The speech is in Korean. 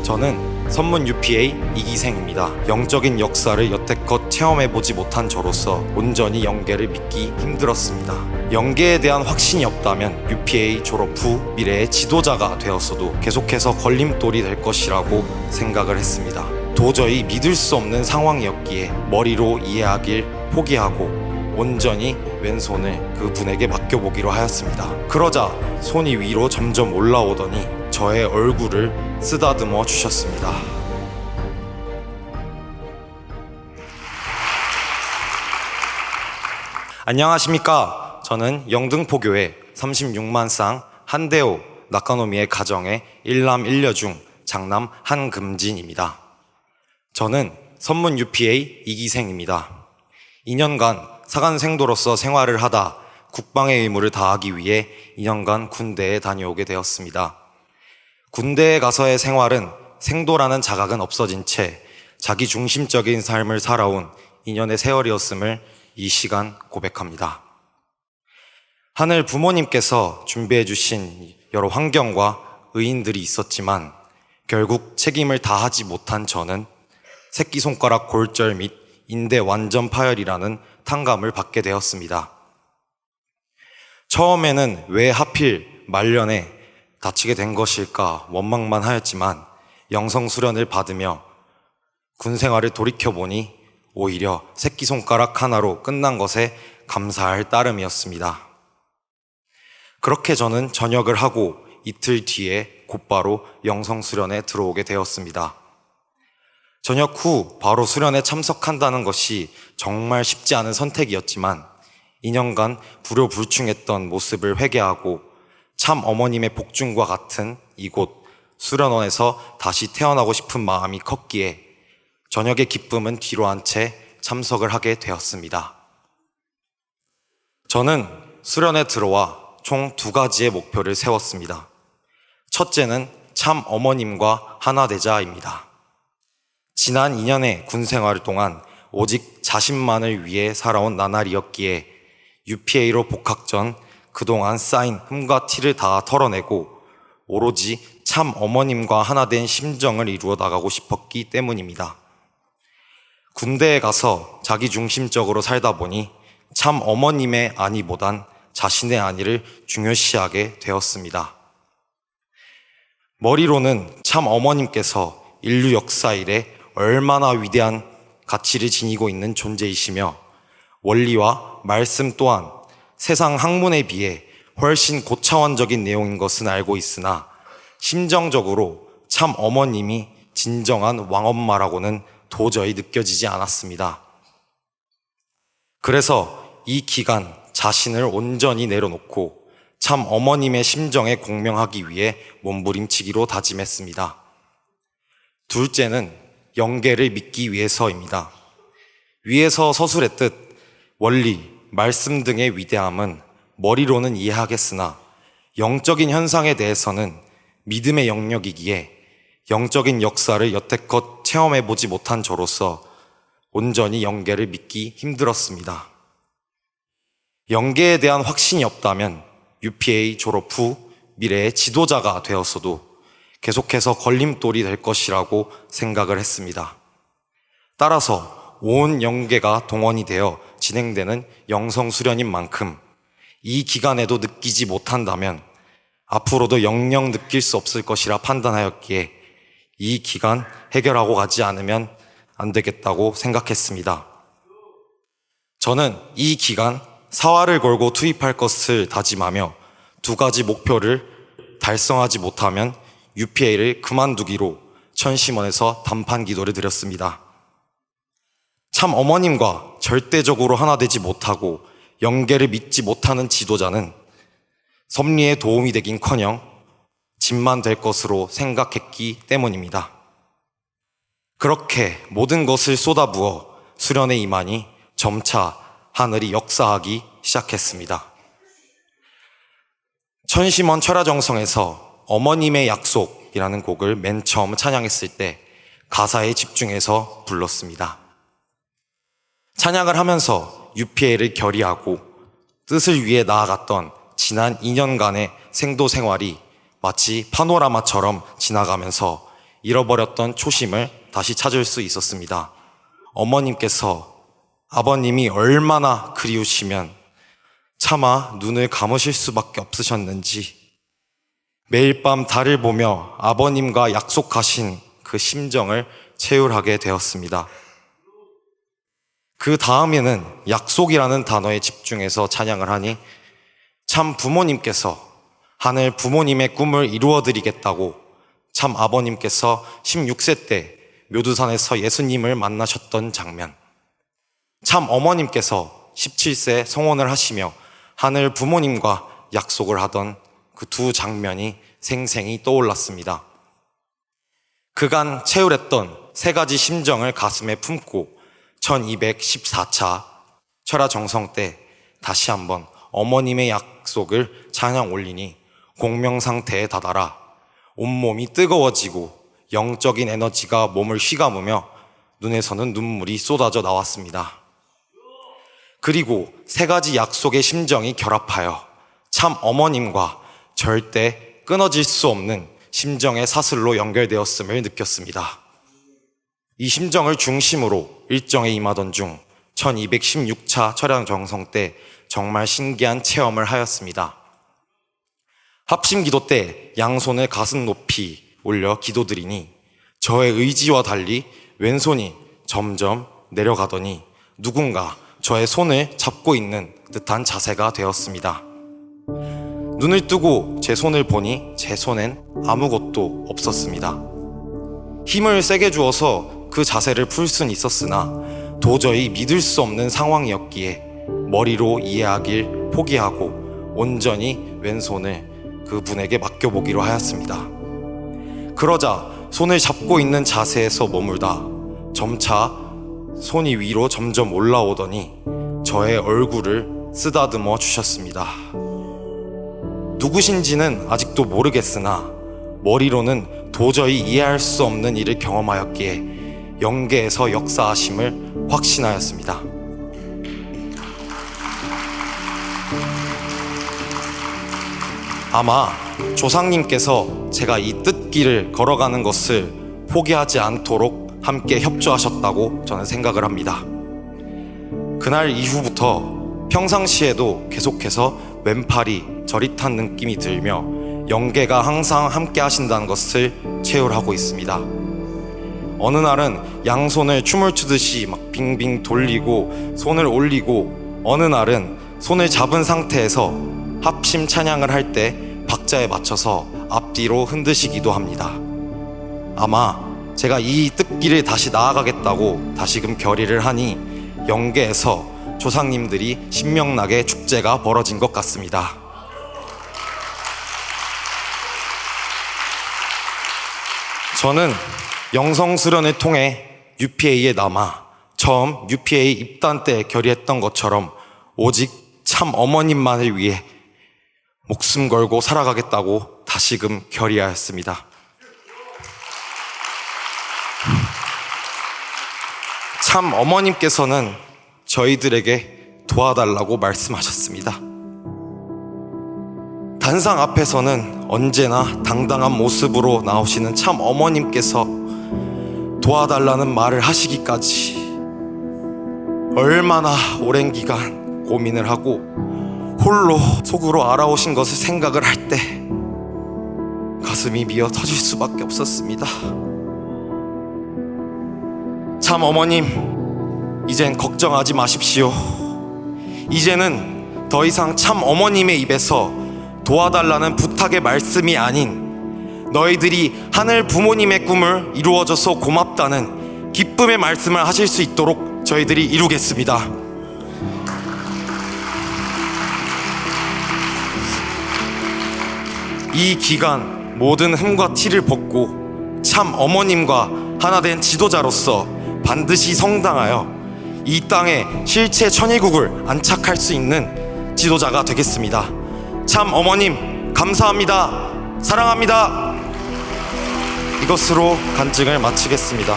저는 선문 UPA 2기생입니다. 영적인 역사를 여태껏 체험해보지 못한 저로서 온전히 영계를 믿기 힘들었습니다. 영계에 대한 확신이 없다면 UPA 졸업 후 미래의 지도자가 되었어도 계속해서 걸림돌이 될 것이라고 생각을 했습니다. 도저히 믿을 수 없는 상황이었기에 머리로 이해하길 포기하고 온전히 왼손을 그분에게 맡겨보기로 하였습니다. 그러자 손이 위로 점점 올라오더니 저의 얼굴을 쓰다듬어 주셨습니다. 안녕하십니까. 저는 영등포교회 36만 쌍 한대호 낙가노미의 가정의 일남 일녀 중 장남 한금진입니다. 저는 선문 UPA 2기생입니다. 2년간 사관생도로서 생활을 하다 국방의 의무를 다하기 위해 2년간 군대에 다녀오게 되었습니다. 군대에 가서의 생활은 생도라는 자각은 없어진 채 자기 중심적인 삶을 살아온 2년의 세월이었음을 이 시간 고백합니다. 하늘 부모님께서 준비해 주신 여러 환경과 의인들이 있었지만 결국 책임을 다하지 못한 저는 새끼손가락 골절 및 인대 완전 파열이라는 탕감을 받게 되었습니다. 처음에는 왜 하필 말년에 다치게 된 것일까 원망만 하였지만 영성수련을 받으며 군생활을 돌이켜보니 오히려 새끼손가락 하나로 끝난 것에 감사할 따름이었습니다. 그렇게 저는 전역을 하고 이틀 뒤에 곧바로 영성수련에 들어오게 되었습니다. 전역 후 바로 수련에 참석한다는 것이 정말 쉽지 않은 선택이었지만 2년간 불효불충했던 모습을 회개하고 참 어머님의 복중과 같은 이곳 수련원에서 다시 태어나고 싶은 마음이 컸기에 저녁의 기쁨은 뒤로 한 채 참석을 하게 되었습니다. 저는 수련에 들어와 총 2가지의 목표를 세웠습니다. 첫째는 참 어머님과 하나 되자입니다. 지난 2년의 군 생활 동안 오직 자신만을 위해 살아온 나날이었기에 UPA로 복학 전 그동안 쌓인 흠과 티를 다 털어내고 오로지 참 어머님과 하나 된 심정을 이루어 나가고 싶었기 때문입니다. 군대에 가서 자기중심적으로 살다 보니 참 어머님의 안위보단 자신의 안위를 중요시하게 되었습니다. 머리로는 참 어머님께서 인류 역사 이래 얼마나 위대한 가치를 지니고 있는 존재이시며 원리와 말씀 또한 세상 학문에 비해 훨씬 고차원적인 내용인 것은 알고 있으나 심정적으로 참 어머님이 진정한 왕엄마라고는 도저히 느껴지지 않았습니다. 그래서 이 기간 자신을 온전히 내려놓고 참 어머님의 심정에 공명하기 위해 몸부림치기로 다짐했습니다. 둘째는 영계를 믿기 위해서입니다. 위에서 서술했듯 원리, 말씀 등의 위대함은 머리로는 이해하겠으나 영적인 현상에 대해서는 믿음의 영역이기에 영적인 역사를 여태껏 체험해보지 못한 저로서 온전히 영계를 믿기 힘들었습니다. 영계에 대한 확신이 없다면 UPA 졸업 후 미래의 지도자가 되었어도 계속해서 걸림돌이 될 것이라고 생각을 했습니다. 따라서 온 영계가 동원이 되어 진행되는 영성수련인 만큼 이 기간에도 느끼지 못한다면 앞으로도 영영 느낄 수 없을 것이라 판단하였기에 이 기간 해결하고 가지 않으면 안 되겠다고 생각했습니다. 저는 이 기간 사활을 걸고 투입할 것을 다짐하며 2가지 목표를 달성하지 못하면 UPA를 그만두기로 천심원에서 단판 기도를 드렸습니다. 참 어머님과 절대적으로 하나 되지 못하고 영계를 믿지 못하는 지도자는 섭리에 도움이 되긴커녕 짐만 될 것으로 생각했기 때문입니다. 그렇게 모든 것을 쏟아부어 수련에 임하니 점차 하늘이 역사하기 시작했습니다. 천심원 철야정성에서 어머님의 약속이라는 곡을 맨 처음 찬양했을 때 가사에 집중해서 불렀습니다. 찬양을 하면서 UPA를 결의하고 뜻을 위해 나아갔던 지난 2년간의 생도 생활이 마치 파노라마처럼 지나가면서 잃어버렸던 초심을 다시 찾을 수 있었습니다. 어머님께서 아버님이 얼마나 그리우시면 차마 눈을 감으실 수밖에 없으셨는지 매일 밤 달을 보며 아버님과 약속하신 그 심정을 체휼하게 되었습니다. 그 다음에는 약속이라는 단어에 집중해서 찬양을 하니 참 부모님께서 하늘 부모님의 꿈을 이루어드리겠다고 참 아버님께서 16세 때 묘두산에서 예수님을 만나셨던 장면, 참 어머님께서 17세 성혼을 하시며 하늘 부모님과 약속을 하던 그 두 장면이 생생히 떠올랐습니다. 그간 체휼했던 세 가지 심정을 가슴에 품고 1214차 철야정성 때 다시 한번 어머님의 약속을 찬양 올리니 공명상태에 다다라 온몸이 뜨거워지고 영적인 에너지가 몸을 휘감으며 눈에서는 눈물이 쏟아져 나왔습니다. 그리고 세 가지 약속의 심정이 결합하여 참 어머님과 절대 끊어질 수 없는 심정의 사슬로 연결되었음을 느꼈습니다. 이 심정을 중심으로 일정에 임하던 중 1216차 철야정성 때 정말 신기한 체험을 하였습니다. 합심기도 때 양손을 가슴 높이 올려 기도드리니 저의 의지와 달리 왼손이 점점 내려가더니 누군가 저의 손을 잡고 있는 듯한 자세가 되었습니다. 눈을 뜨고 제 손을 보니 제 손엔 아무것도 없었습니다. 힘을 세게 주어서 그 자세를 풀 순 있었으나 도저히 믿을 수 없는 상황이었기에 머리로 이해하길 포기하고 온전히 왼손을 그분에게 맡겨보기로 하였습니다. 그러자 손을 잡고 있는 자세에서 머물다 점차 손이 위로 점점 올라오더니 저의 얼굴을 쓰다듬어 주셨습니다. 누구신지는 아직도 모르겠으나 머리로는 도저히 이해할 수 없는 일을 경험하였기에 영계에서 역사하심을 확신하였습니다. 아마 조상님께서 제가 이 뜻길을 걸어가는 것을 포기하지 않도록 함께 협조하셨다고 저는 생각을 합니다. 그날 이후부터 평상시에도 계속해서 왼팔이 저릿한 느낌이 들며 영계가 항상 함께 하신다는 것을 체휼하고 있습니다. 어느 날은 양손을 춤을 추듯이 막 빙빙 돌리고 손을 올리고, 어느 날은 손을 잡은 상태에서 합심 찬양을 할 때 박자에 맞춰서 앞뒤로 흔드시기도 합니다. 아마 제가 이 뜻길을 다시 나아가겠다고 다시금 결의를 하니 영계에서 조상님들이 신명나게 축제가 벌어진 것 같습니다. 저는 영성수련을 통해 UPA에 남아 처음 UPA 입단 때 결의했던 것처럼 오직 참 어머님만을 위해 목숨 걸고 살아가겠다고 다시금 결의하였습니다. 참 어머님께서는 저희들에게 도와달라고 말씀하셨습니다. 단상 앞에서는 언제나 당당한 모습으로 나오시는 참 어머님께서 도와달라는 말을 하시기까지 얼마나 오랜 기간 고민을 하고 홀로 속으로 알아오신 것을 생각을 할 때 가슴이 미어 터질 수밖에 없었습니다. 참 어머님, 이젠 걱정하지 마십시오. 이제는 더 이상 참 어머님의 입에서 도와달라는 부탁의 말씀이 아닌 너희들이 하늘 부모님의 꿈을 이루어줘서 고맙다는 기쁨의 말씀을 하실 수 있도록 저희들이 이루겠습니다. 이 기간 모든 흠과 티를 벗고 참 어머님과 하나 된 지도자로서 반드시 성당하여 이 땅에 실체 천일국을 안착할 수 있는 지도자가 되겠습니다. 참 어머님 감사합니다. 사랑합니다. 이것으로 간증을 마치겠습니다.